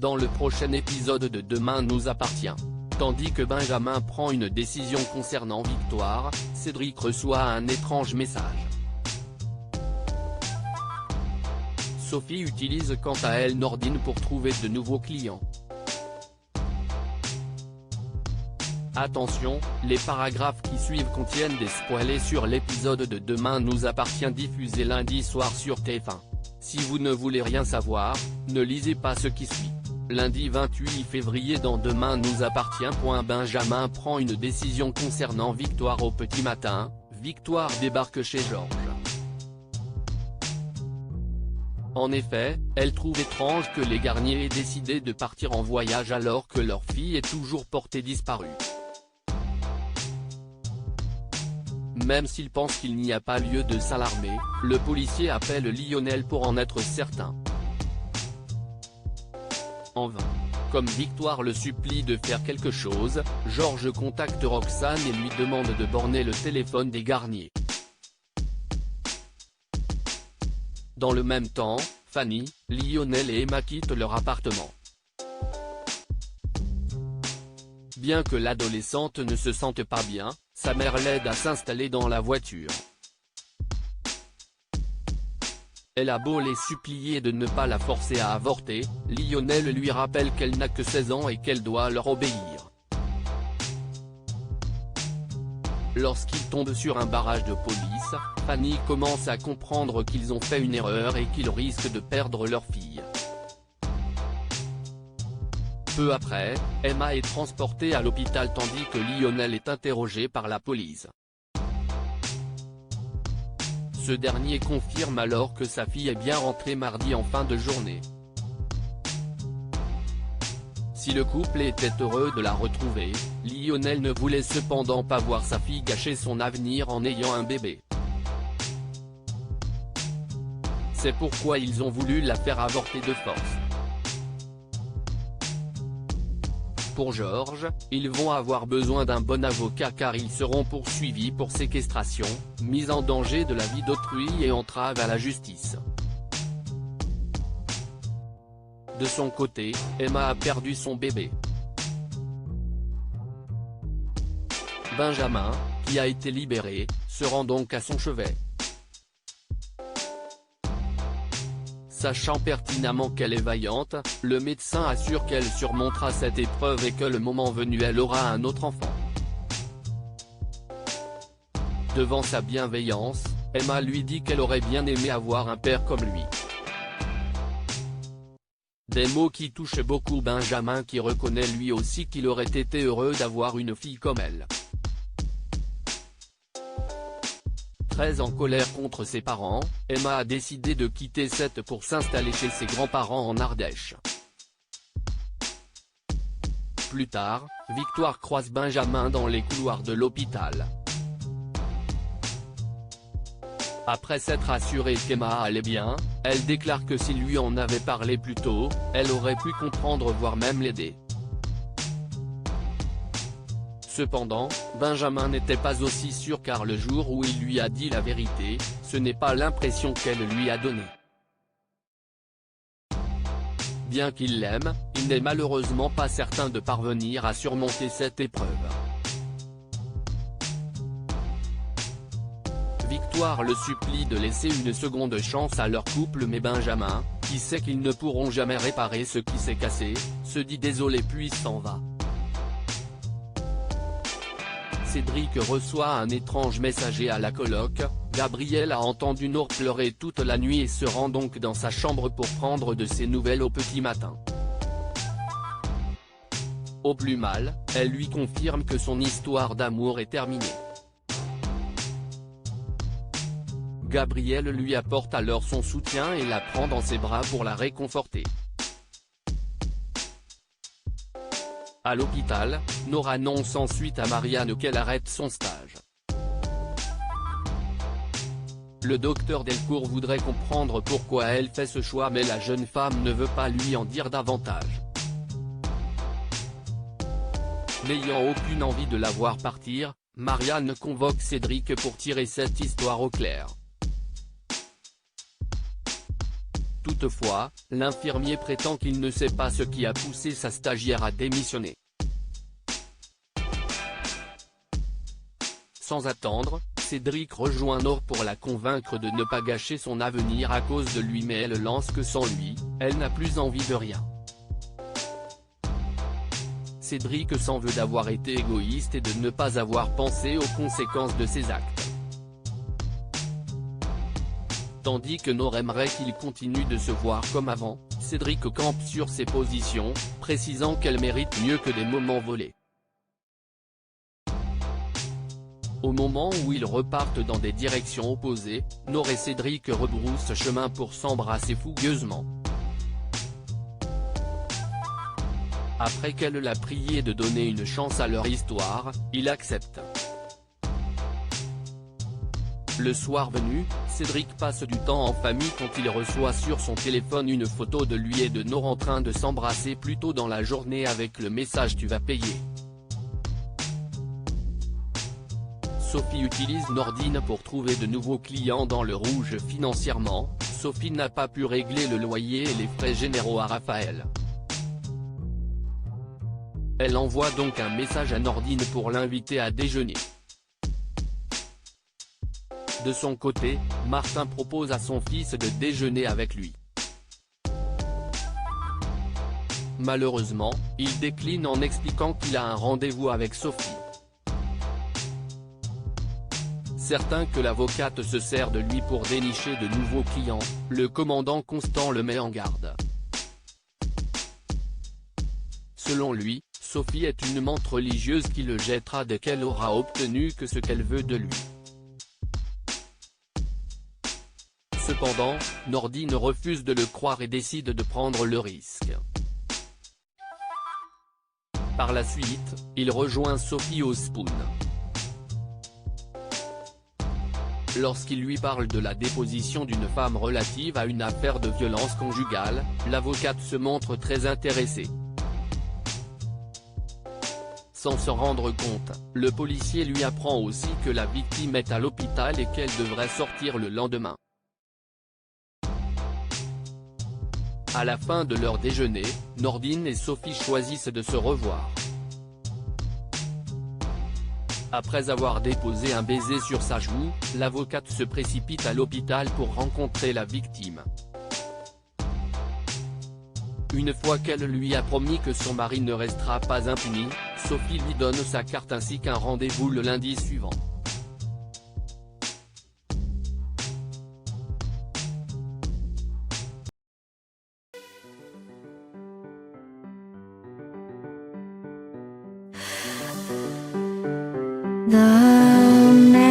dans le prochain épisode de Demain nous appartient. Tandis que Benjamin prend une décision concernant Victoire, Cédric reçoit un étrange message. Sophie utilise quant à elle Nordine pour trouver de nouveaux clients. Attention, les paragraphes qui suivent contiennent des spoilers sur l'épisode de Demain nous appartient diffusé lundi soir sur TF1. Si vous ne voulez rien savoir, ne lisez pas ce qui suit. Lundi 28 février dans Demain nous appartient. Benjamin prend une décision concernant Victoire au petit matin, Victoire débarque chez Georges. En effet, elle trouve étrange que les Garnier aient décidé de partir en voyage alors que leur fille est toujours portée disparue. Même s'il pense qu'il n'y a pas lieu de s'alarmer, le policier appelle Lionel pour en être certain. En vain. Comme Victoire le supplie de faire quelque chose, Georges contacte Roxane et lui demande de borner le téléphone des Garnier. Dans le même temps, Fanny, Lionel et Emma quittent leur appartement. Bien que l'adolescente ne se sente pas bien, sa mère l'aide à s'installer dans la voiture. Elle a beau les supplier de ne pas la forcer à avorter, Lionel lui rappelle qu'elle n'a que 16 ans et qu'elle doit leur obéir. Lorsqu'ils tombent sur un barrage de police, Fanny commence à comprendre qu'ils ont fait une erreur et qu'ils risquent de perdre leur fille. Peu après, Emma est transportée à l'hôpital tandis que Lionel est interrogé par la police. Ce dernier confirme alors que sa fille est bien rentrée mardi en fin de journée. Si le couple était heureux de la retrouver, Lionel ne voulait cependant pas voir sa fille gâcher son avenir en ayant un bébé. C'est pourquoi ils ont voulu la faire avorter de force. Pour Georges, ils vont avoir besoin d'un bon avocat car ils seront poursuivis pour séquestration, mise en danger de la vie d'autrui et entrave à la justice. De son côté, Emma a perdu son bébé. Benjamin, qui a été libéré, se rend donc à son chevet. Sachant pertinemment qu'elle est vaillante, le médecin assure qu'elle surmontera cette épreuve et que le moment venu elle aura un autre enfant. Devant sa bienveillance, Emma lui dit qu'elle aurait bien aimé avoir un père comme lui. Des mots qui touchent beaucoup Benjamin qui reconnaît lui aussi qu'il aurait été heureux d'avoir une fille comme elle. Très en colère contre ses parents, Emma a décidé de quitter Sète pour s'installer chez ses grands-parents en Ardèche. Plus tard, Victoire croise Benjamin dans les couloirs de l'hôpital. Après s'être assurée qu'Emma allait bien, elle déclare que s'il lui en avait parlé plus tôt, elle aurait pu comprendre voire même l'aider. Cependant, Benjamin n'était pas aussi sûr car le jour où il lui a dit la vérité, ce n'est pas l'impression qu'elle lui a donnée. Bien qu'il l'aime, il n'est malheureusement pas certain de parvenir à surmonter cette épreuve. Victoire le supplie de laisser une seconde chance à leur couple mais Benjamin, qui sait qu'ils ne pourront jamais réparer ce qui s'est cassé, se dit désolé puis s'en va. Cédric reçoit un étrange messager à la coloc, Gabriel a entendu Nour pleurer toute la nuit et se rend donc dans sa chambre pour prendre de ses nouvelles au petit matin. Au plus mal, elle lui confirme que son histoire d'amour est terminée. Gabriel lui apporte alors son soutien et la prend dans ses bras pour la réconforter. À l'hôpital, Nour annonce ensuite à Marianne qu'elle arrête son stage. Le docteur Delcourt voudrait comprendre pourquoi elle fait ce choix mais la jeune femme ne veut pas lui en dire davantage. N'ayant aucune envie de la voir partir, Marianne convoque Cédric pour tirer cette histoire au clair. Toutefois, l'infirmier prétend qu'il ne sait pas ce qui a poussé sa stagiaire à démissionner. Sans attendre, Cédric rejoint Nord pour la convaincre de ne pas gâcher son avenir à cause de lui, mais elle lance que sans lui, elle n'a plus envie de rien. Cédric s'en veut d'avoir été égoïste et de ne pas avoir pensé aux conséquences de ses actes. Tandis que Nord aimerait qu'il continue de se voir comme avant, Cédric campe sur ses positions, précisant qu'elle mérite mieux que des moments volés. Au moment où ils repartent dans des directions opposées, Nord et Cédric rebroussent chemin pour s'embrasser fougueusement. Après qu'elle l'a prié de donner une chance à leur histoire, il accepte. Le soir venu, Cédric passe du temps en famille quand il reçoit sur son téléphone une photo de lui et de Nord en train de s'embrasser plus tôt dans la journée avec le message « Tu vas payer ». Sophie utilise Nordine pour trouver de nouveaux clients dans le rouge financièrement. Sophie n'a pas pu régler le loyer et les frais généraux à Raphaël. Elle envoie donc un message à Nordine pour l'inviter à déjeuner. De son côté, Martin propose à son fils de déjeuner avec lui. Malheureusement, il décline en expliquant qu'il a un rendez-vous avec Sophie. Certain que l'avocate se sert de lui pour dénicher de nouveaux clients, le commandant Constant le met en garde. Selon lui, Sophie est une menthe religieuse qui le jettera dès qu'elle aura obtenu que ce qu'elle veut de lui. Cependant, Nordine refuse de le croire et décide de prendre le risque. Par la suite, il rejoint Sophie au Spoon. Lorsqu'il lui parle de la déposition d'une femme relative à une affaire de violence conjugale, l'avocate se montre très intéressée. Sans se rendre compte, le policier lui apprend aussi que la victime est à l'hôpital et qu'elle devrait sortir le lendemain. À la fin de leur déjeuner, Nordine et Sophie choisissent de se revoir. Après avoir déposé un baiser sur sa joue, l'avocate se précipite à l'hôpital pour rencontrer la victime. Une fois qu'elle lui a promis que son mari ne restera pas impuni, Sophie lui donne sa carte ainsi qu'un rendez-vous le lundi suivant. The